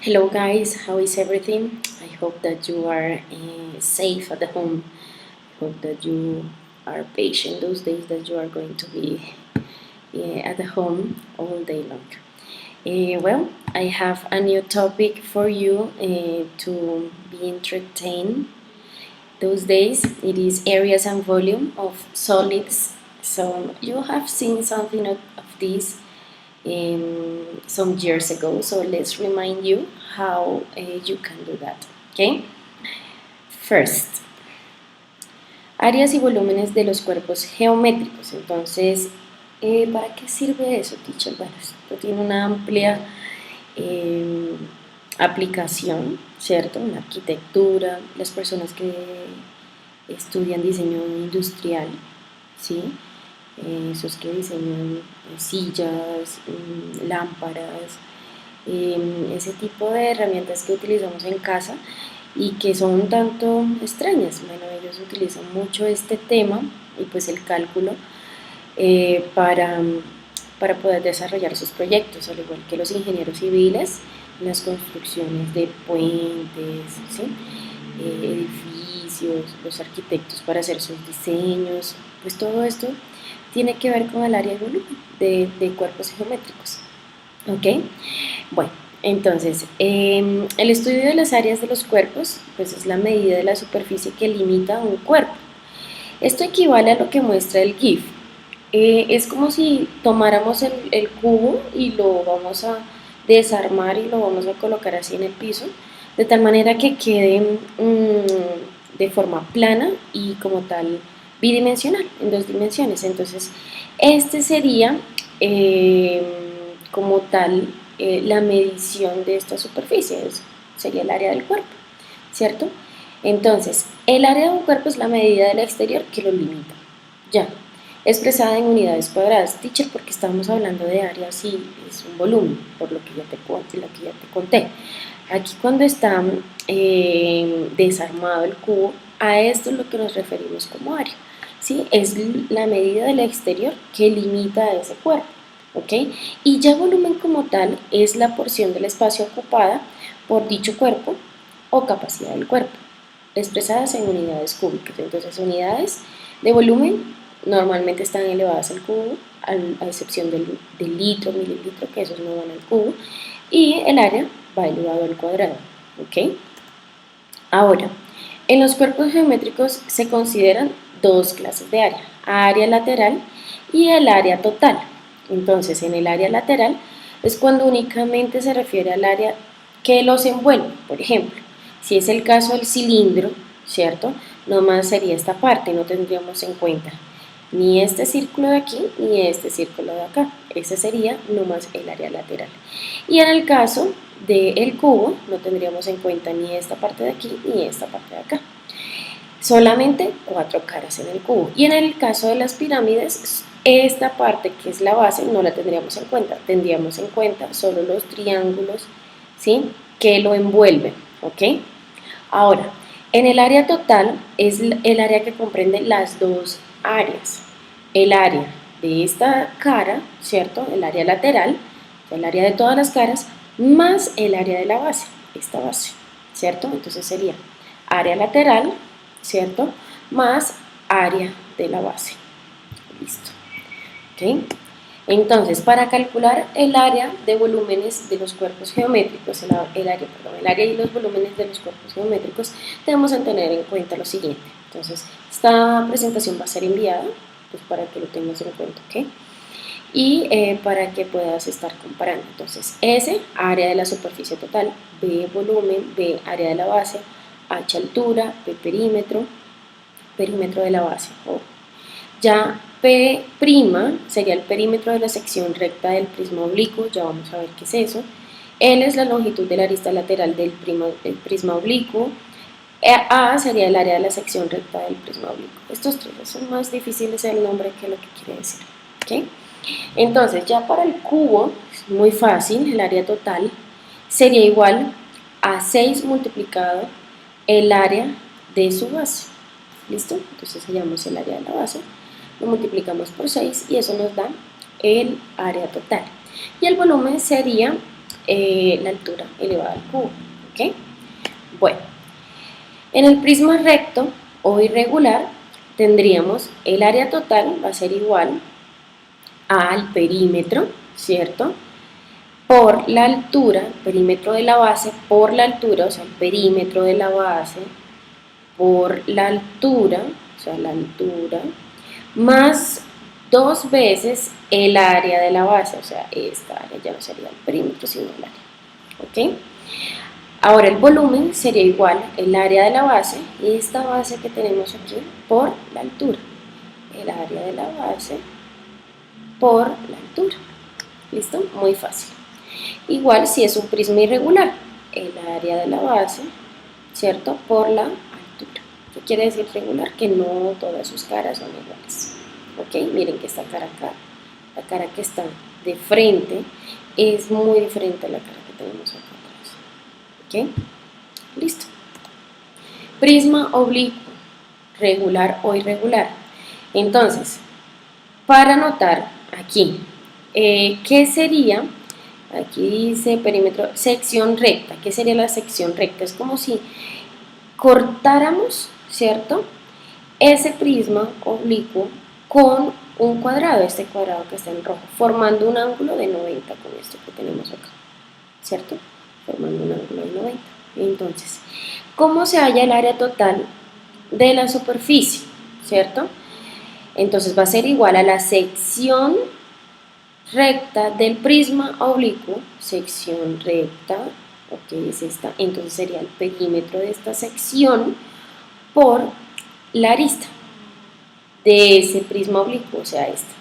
Hello guys, how is everything? I hope that you are safe at the home. I hope that you are patient those days that you are going to be at the home all day long. Well, I have a new topic for you to be entertained. Those days it is areas and volume of solids. So you have seen something of this some years ago. So let's remind you how you can do that. Okay. First, áreas y volúmenes de los cuerpos geométricos. Entonces, ¿para qué sirve eso, teacher? Bueno, esto tiene una amplia eh, aplicación, ¿cierto? En la arquitectura, las personas que estudian diseño industrial, ¿sí? Esos que diseñan sillas, lámparas, ese tipo de herramientas que utilizamos en casa y que son un tanto extrañas. Bueno, ellos utilizan mucho este tema y pues el cálculo eh, para, para poder desarrollar sus proyectos, al igual que los ingenieros civiles, las construcciones de puentes, ¿sí? Edificios, los arquitectos para hacer sus diseños, pues todo esto tiene que ver con el área de volumen de cuerpos geométricos. ¿Ok? Bueno, entonces, el estudio de las áreas de los cuerpos, pues es la medida de la superficie que limita un cuerpo. Esto equivale a lo que muestra el GIF. Es como si tomáramos el cubo y lo vamos a desarmar y lo vamos a colocar así en el piso, de tal manera que quede de forma plana y como tal bidimensional, en dos dimensiones. Entonces, este sería como tal la medición de esta superficie, sería el área del cuerpo, ¿cierto? Entonces, el área de un cuerpo es la medida del exterior que lo limita, ya, expresada en unidades cuadradas. Teacher, porque estamos hablando de áreas y es un volumen, por lo que ya te conté. Aquí cuando está desarmado el cubo, a esto es lo que nos referimos como área, ¿sí? Es la medida del exterior que limita a ese cuerpo, ¿ok? Y ya volumen como tal es la porción del espacio ocupada por dicho cuerpo o capacidad del cuerpo, expresadas en unidades cúbicas. Entonces, unidades de volumen normalmente están elevadas al cubo, a excepción del litro, mililitro, que esos no van al cubo, y el área va elevado al cuadrado, ¿ok? Ahora, en los cuerpos geométricos se consideran dos clases de área lateral y el área total. Entonces, en el área lateral es cuando únicamente se refiere al área que los envuelve. Por ejemplo, si es el caso del cilindro, ¿cierto? Nomás sería esta parte, no tendríamos en cuenta ni este círculo de aquí ni este círculo de acá. Ese sería nomás el área lateral. Y en el caso del cubo no tendríamos en cuenta ni esta parte de aquí ni esta parte de acá. Solamente 4 caras en el cubo. Y en el caso de las pirámides, esta parte que es la base no la tendríamos en cuenta. Tendríamos en cuenta solo los triángulos, ¿sí?, que lo envuelven, ¿ok? Ahora, en el área total es el área que comprende las dos áreas. El área de esta cara, ¿cierto? El área lateral, el área de todas las caras, más el área de la base, esta base, ¿cierto? Entonces sería área lateral, ¿cierto? Más área de la base. Listo. ¿Ok? Entonces, para calcular el área de volúmenes de los cuerpos geométricos, el área y los volúmenes de los cuerpos geométricos, debemos tener en cuenta lo siguiente. Entonces, esta presentación va a ser enviada, pues para que lo tengas en cuenta, ¿ok? Y para que puedas estar comparando. Entonces, S, área de la superficie total, B, volumen, B, área de la base, H, altura, P, perímetro, perímetro de la base. Ya P' sería el perímetro de la sección recta del prisma oblicuo, ya vamos a ver qué es eso. L es la longitud de la arista lateral del prisma oblicuo. A sería el área de la sección recta del prisma oblicuo. Estos tres son más difíciles el nombre que lo que quiere decir, ¿ok? Entonces, ya para el cubo, es muy fácil, el área total sería igual a 6 multiplicado el área de su base. ¿Listo? Entonces hallamos el área de la base, lo multiplicamos por 6 y eso nos da el área total. Y el volumen sería la altura elevada al cubo. ¿Ok? Bueno, en el prisma recto o irregular tendríamos el área total, va a ser igual al perímetro, ¿cierto? Por la altura, perímetro de la base, por la altura, o sea, el perímetro de la base, por la altura, o sea, la altura, más dos veces el área de la base, o sea, esta área ya no sería el perímetro, sino el área. ¿Ok? Ahora el volumen sería igual el área de la base y esta base que tenemos aquí por la altura. El área de la base por la altura. ¿Listo? Muy fácil. Igual si es un prisma irregular, el área de la base, ¿cierto? Por la altura. ¿Qué quiere decir regular? Que no todas sus caras son iguales. ¿Ok? Miren que esta cara acá, la cara que está de frente, es muy diferente a la cara que tenemos acá atrás. ¿Ok? Listo. Prisma oblicuo, regular o irregular. Entonces, para anotar aquí, ¿qué sería? Aquí dice perímetro, sección recta. ¿Qué sería la sección recta? Es como si cortáramos, ¿cierto? Ese prisma oblicuo con un cuadrado, este cuadrado que está en rojo, formando un ángulo de 90 con esto que tenemos acá, ¿cierto? Formando un ángulo de 90. Entonces, ¿cómo se halla el área total de la superficie? ¿Cierto? Entonces va a ser igual a la sección recta del prisma oblicuo, sección recta, ok, es esta, entonces sería el perímetro de esta sección por la arista de ese prisma oblicuo, o sea, esta.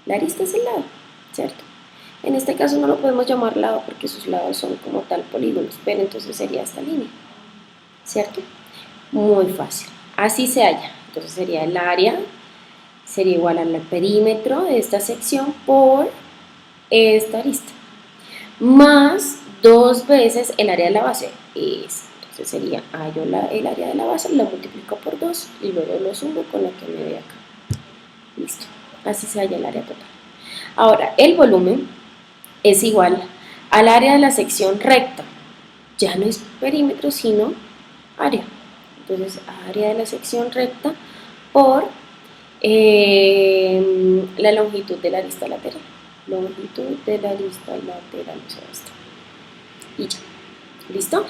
La arista es el lado, ¿cierto? En este caso no lo podemos llamar lado porque sus lados son como tal polígonos, pero entonces sería esta línea, ¿cierto? Muy fácil. Así se halla. Entonces sería el área, sería igual al perímetro de esta sección por esta arista, más dos veces el área de la base. Entonces sería, hallo el área de la base, lo multiplico por 2 y luego lo sumo con lo que me dé acá. Listo. Así se halla el área total. Ahora, el volumen es igual al área de la sección recta. Ya no es perímetro, sino área. Entonces, área de la sección recta por la longitud de la arista lateral. Longitud de la arista lateral, o sea, esta. Y ya. ¿Listo?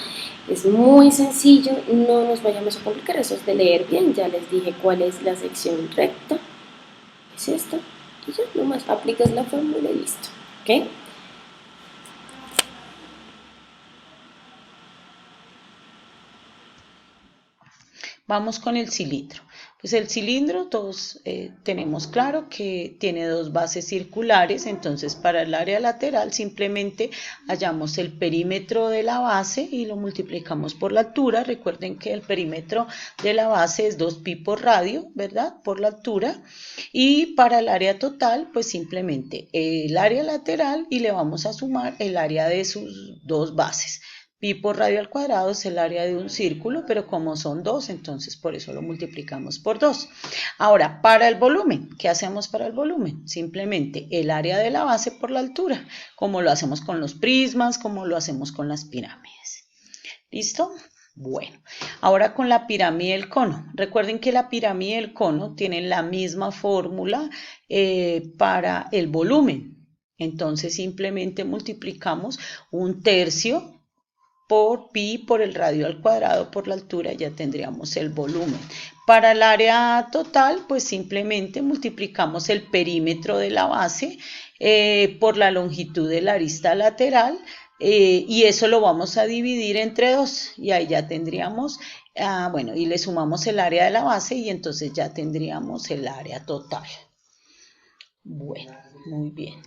Es muy sencillo, no nos vayamos a complicar, eso es de leer bien. Ya les dije cuál es la sección recta. Es esta. Y ya, nomás aplicas la fórmula y listo. ¿Ok? Vamos con el cilindro. Pues el cilindro todos tenemos claro que tiene dos bases circulares, entonces para el área lateral simplemente hallamos el perímetro de la base y lo multiplicamos por la altura. Recuerden que el perímetro de la base es 2pi por radio, ¿verdad? Por la altura. Y para el área total, pues simplemente el área lateral y le vamos a sumar el área de sus dos bases. Pi por radio al cuadrado es el área de un círculo, pero como son dos, entonces por eso lo multiplicamos por 2. Ahora, para el volumen, ¿qué hacemos para el volumen? Simplemente el área de la base por la altura, como lo hacemos con los prismas, como lo hacemos con las pirámides. ¿Listo? Bueno, ahora con la pirámide del cono. Recuerden que la pirámide del cono tiene la misma fórmula para el volumen. Entonces simplemente multiplicamos un tercio por pi por el radio al cuadrado por la altura, ya tendríamos el volumen. Para el área total, pues simplemente multiplicamos el perímetro de la base por la longitud de la arista lateral y eso lo vamos a dividir entre 2 y ahí ya tendríamos, bueno, y le sumamos el área de la base y entonces ya tendríamos el área total. Bueno, muy bien.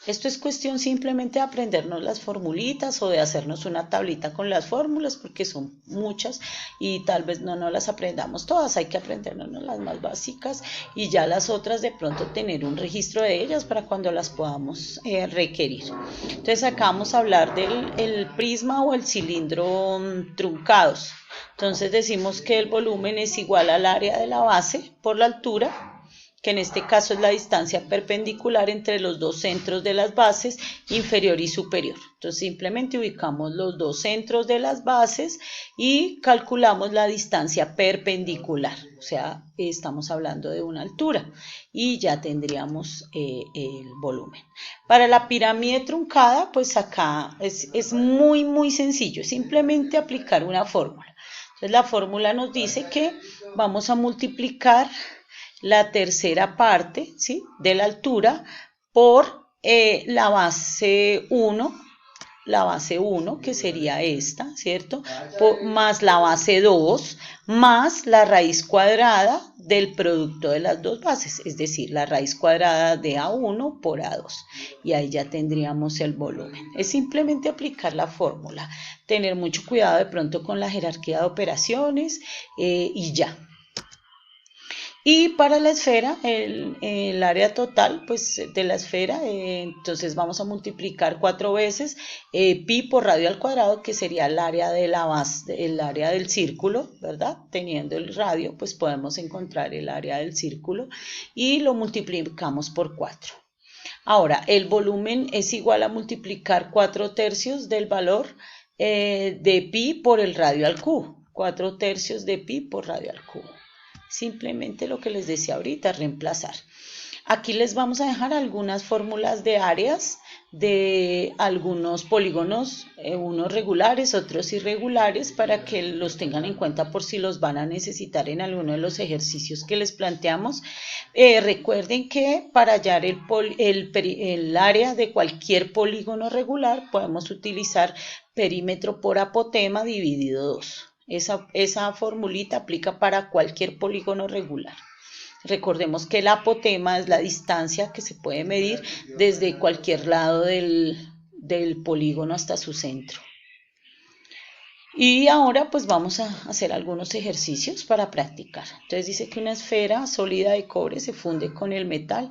Esto es cuestión simplemente de aprendernos las formulitas o de hacernos una tablita con las fórmulas porque son muchas y tal vez no nos las aprendamos todas, hay que aprendernos las más básicas y ya las otras de pronto tener un registro de ellas para cuando las podamos requerir. Entonces acá vamos a hablar del prisma o el cilindro truncados. Entonces decimos que el volumen es igual al área de la base por la altura que en este caso es la distancia perpendicular entre los dos centros de las bases, inferior y superior. Entonces simplemente ubicamos los dos centros de las bases y calculamos la distancia perpendicular, o sea, estamos hablando de una altura y ya tendríamos el volumen. Para la pirámide truncada, pues acá es muy sencillo, simplemente aplicar una fórmula. Entonces la fórmula nos dice que vamos a multiplicar la tercera parte, ¿sí?, de la altura por la base 1, que sería esta, ¿cierto? Más la base 2, más la raíz cuadrada del producto de las dos bases, es decir, la raíz cuadrada de A1 por A2. Y ahí ya tendríamos el volumen. Es simplemente aplicar la fórmula, tener mucho cuidado de pronto con la jerarquía de operaciones y ya. Y para la esfera, el área total pues, de la esfera, entonces vamos a multiplicar 4 veces pi por radio al cuadrado, que sería el área de la base, el área del círculo, ¿verdad? Teniendo el radio, pues podemos encontrar el área del círculo y lo multiplicamos por 4. Ahora, el volumen es igual a multiplicar 4/3 del valor de pi por el radio al cubo. 4/3 de pi por radio al cubo. Simplemente lo que les decía ahorita, reemplazar. Aquí les vamos a dejar algunas fórmulas de áreas de algunos polígonos, unos regulares, otros irregulares, para que los tengan en cuenta por si los van a necesitar en alguno de los ejercicios que les planteamos. Recuerden que para hallar el área de cualquier polígono regular podemos utilizar perímetro por apotema dividido 2. Esa formulita aplica para cualquier polígono regular. Recordemos que el apotema es la distancia que se puede medir desde cualquier lado del polígono hasta su centro. Y ahora pues vamos a hacer algunos ejercicios para practicar. Entonces dice que una esfera sólida de cobre se funde con el metal.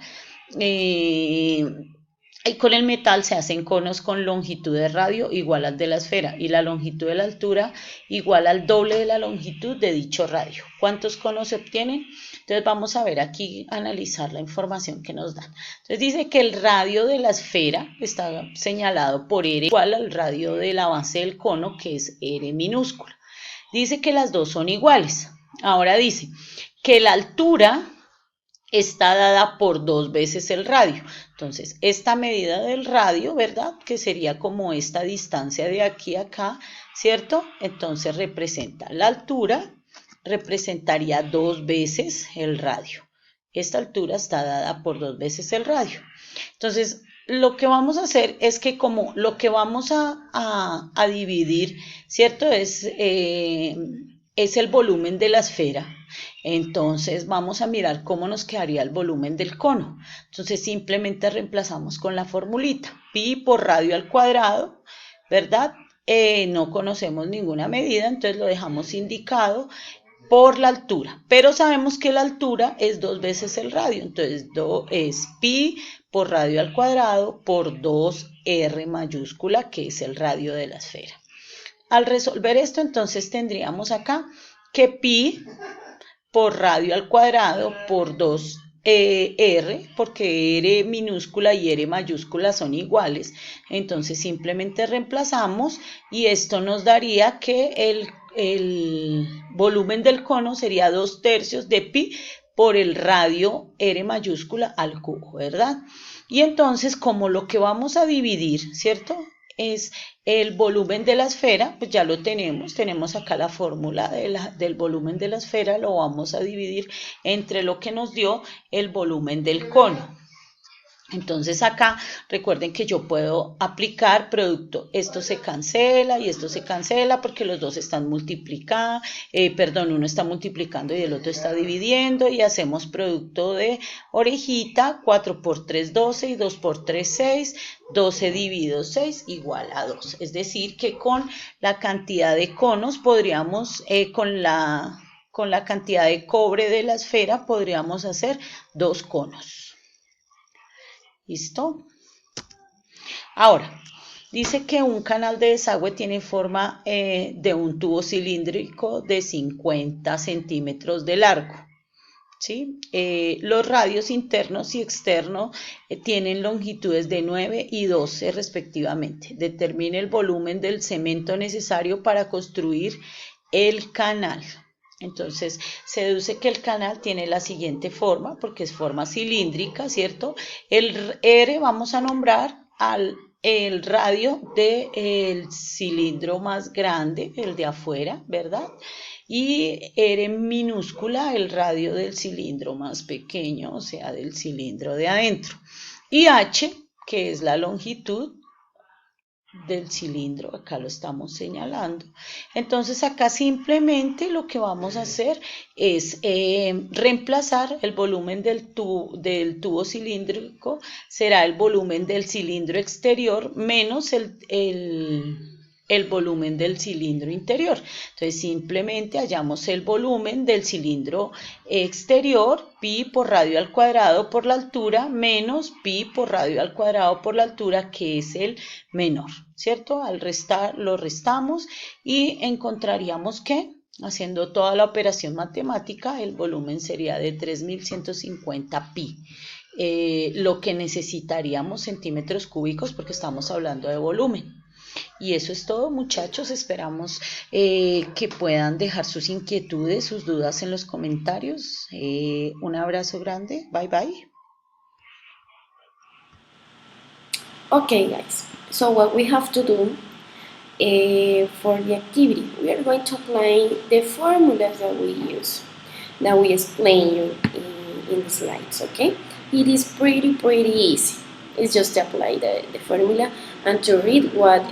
Y con el metal se hacen conos con longitud de radio igual al de la esfera y la longitud de la altura igual al doble de la longitud de dicho radio. ¿Cuántos conos se obtienen? Entonces vamos a ver aquí, analizar la información que nos dan. Entonces dice que el radio de la esfera está señalado por R igual al radio de la base del cono, que es R minúscula. Dice que las dos son iguales. Ahora dice que la altura está dada por 2 veces el radio. Entonces, esta medida del radio, ¿verdad?, que sería como esta distancia de aquí a acá, ¿cierto? Entonces representa la altura, representaría 2 veces el radio. Esta altura está dada por 2 veces el radio. Entonces, lo que vamos a hacer es que como lo que vamos a dividir, ¿cierto?, es el volumen de la esfera. Entonces vamos a mirar cómo nos quedaría el volumen del cono. Entonces simplemente reemplazamos con la formulita. Pi por radio al cuadrado, ¿verdad? No conocemos ninguna medida, entonces lo dejamos indicado por la altura. Pero sabemos que la altura es 2 veces el radio. Entonces es pi por radio al cuadrado por 2r mayúscula, que es el radio de la esfera. Al resolver esto, entonces tendríamos acá que pi por radio al cuadrado por 2r, porque r minúscula y r mayúscula son iguales. Entonces simplemente reemplazamos y esto nos daría que el volumen del cono sería 2/3 de pi por el radio r mayúscula al cubo, ¿verdad? Y entonces, como lo que vamos a dividir, ¿cierto?, es el volumen de la esfera, pues ya lo tenemos acá la fórmula del volumen de la esfera, lo vamos a dividir entre lo que nos dio el volumen del cono. Entonces acá recuerden que yo puedo aplicar producto, esto se cancela y esto se cancela porque los dos están multiplicando, uno está multiplicando y el otro está dividiendo, y hacemos producto de orejita, 4 por 3, 12 y 2 por 3, 6, 12 dividido 6 igual a 2. Es decir, que con la cantidad de conos podríamos, con la cantidad de cobre de la esfera, podríamos hacer 2 conos. ¿Listo? Ahora, dice que un canal de desagüe tiene forma de un tubo cilíndrico de 50 centímetros de largo. ¿sí? Los radios internos y externos tienen longitudes de 9 y 12 respectivamente. Determine el volumen del cemento necesario para construir el canal. Entonces, se deduce que el canal tiene la siguiente forma, porque es forma cilíndrica, ¿cierto? El R vamos a nombrar el radio del cilindro más grande, el de afuera, ¿verdad? Y R minúscula el radio del cilindro más pequeño, o sea, del cilindro de adentro. Y H, que es la longitud del cilindro, acá lo estamos señalando. Entonces acá simplemente lo que vamos a hacer es reemplazar el volumen del tubo cilíndrico, será el volumen del cilindro exterior menos el volumen del cilindro interior. Entonces simplemente hallamos el volumen del cilindro exterior, pi por radio al cuadrado por la altura, menos pi por radio al cuadrado por la altura, que es el menor, ¿cierto? Al restar, lo restamos y encontraríamos que, haciendo toda la operación matemática, el volumen sería de 3150 pi. Lo que necesitaríamos centímetros cúbicos porque estamos hablando de volumen. Y eso es todo, muchachos. Esperamos que puedan dejar sus inquietudes, sus dudas en los comentarios. Un abrazo grande. Bye bye. Okay, guys. So what we have to do for the activity, we are going to apply the formulas that we use, that we explain you in the slides. Okay, it is pretty easy. It's just to apply the formula and to read what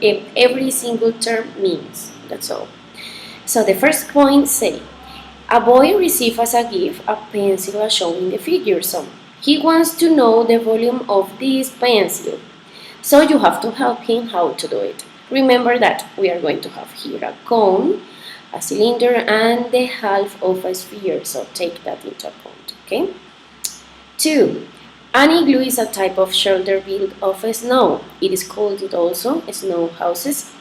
every single term means. That's all. So the first point say, a boy receives as a gift a pencil as shown in the figure. So he wants to know the volume of this pencil. So you have to help him how to do it. Remember that we are going to have here a cone, a cylinder, and the half of a sphere. So take that into account. Okay. 2. An igloo is a type of shelter built of snow. It is called also snow houses.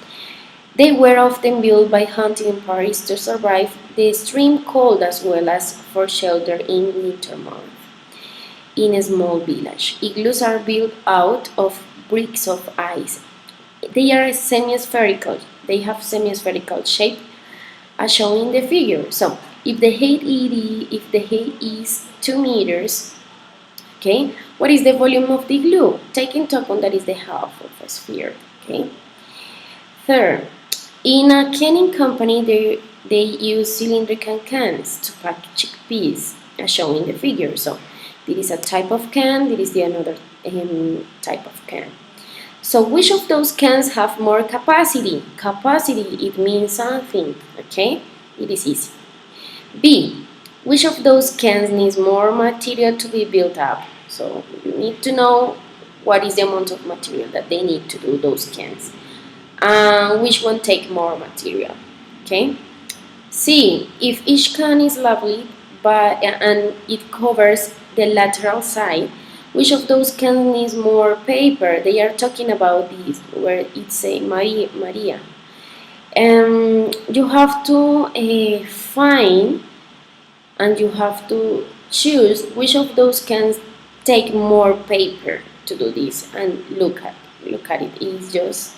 They were often built by hunting parties to survive the extreme cold as well as for shelter in winter months. In a small village, igloos are built out of bricks of ice. They are semi-spherical. They have semi-spherical shape as shown in the figure. So if the height is 2 meters, okay, what is the volume of the igloo? Take into account that is the half of a sphere. Okay. Third, in a canning company, they use cylindrical cans to pack chickpeas, as shown in the figure. So this is a type of can, this is the another type of can. So which of those cans have more capacity? Capacity, it means something, okay? It is easy. B, which of those cans needs more material to be built up? So you need to know what is the amount of material that they need to do those cans. Which one take more material, okay? C, if each can is labeled and it covers the lateral side, which of those cans needs more paper? They are talking about this, where it say Maria. You have to find and you have to choose which of those cans take more paper to do this, and look at it. It's just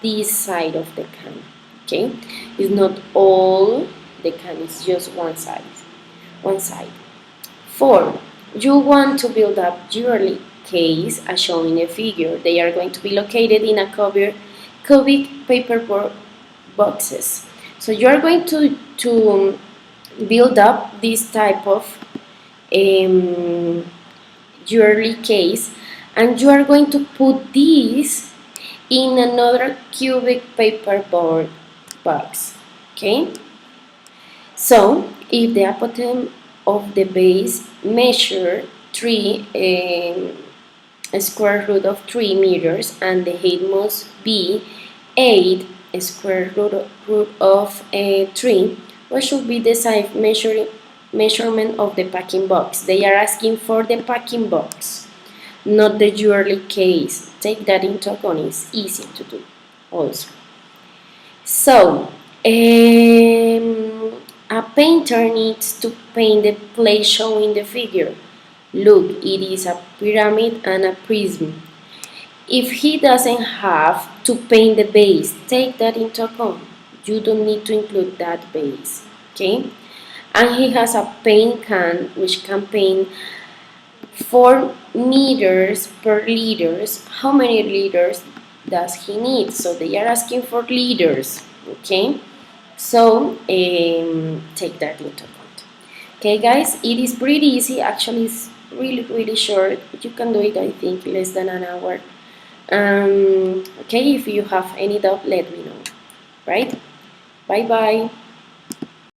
this side of the can, okay? It's not all the can, it's just one side. 4, you want to build up jewelry case as shown in the figure. They are going to be located in a cubic paper boxes. So you are going to build up this type of jewelry case, and you are going to put this in another cubic paper board box, okay? So if the apothegm of the base measure 3 square root of 3 meters and the height must be 8 square root of 3, what should be the size measurement of the packing box? They are asking for the packing box, not the jewelry case. Take that into account, it's easy to do also. So, a A painter needs to paint the place shown in the figure. Look, it is a pyramid and a prism. If he doesn't have to paint the base, take that into account. You don't need to include that base, okay? And he has a paint can which can paint 4 meters per liters. How many liters does he need? So they are asking for liters, okay? So take that into account. Okay, guys, it is pretty easy. Actually, it's really short. You can do it, I think, less than an hour. Okay, if you have any doubt, let me know. Right? Bye bye.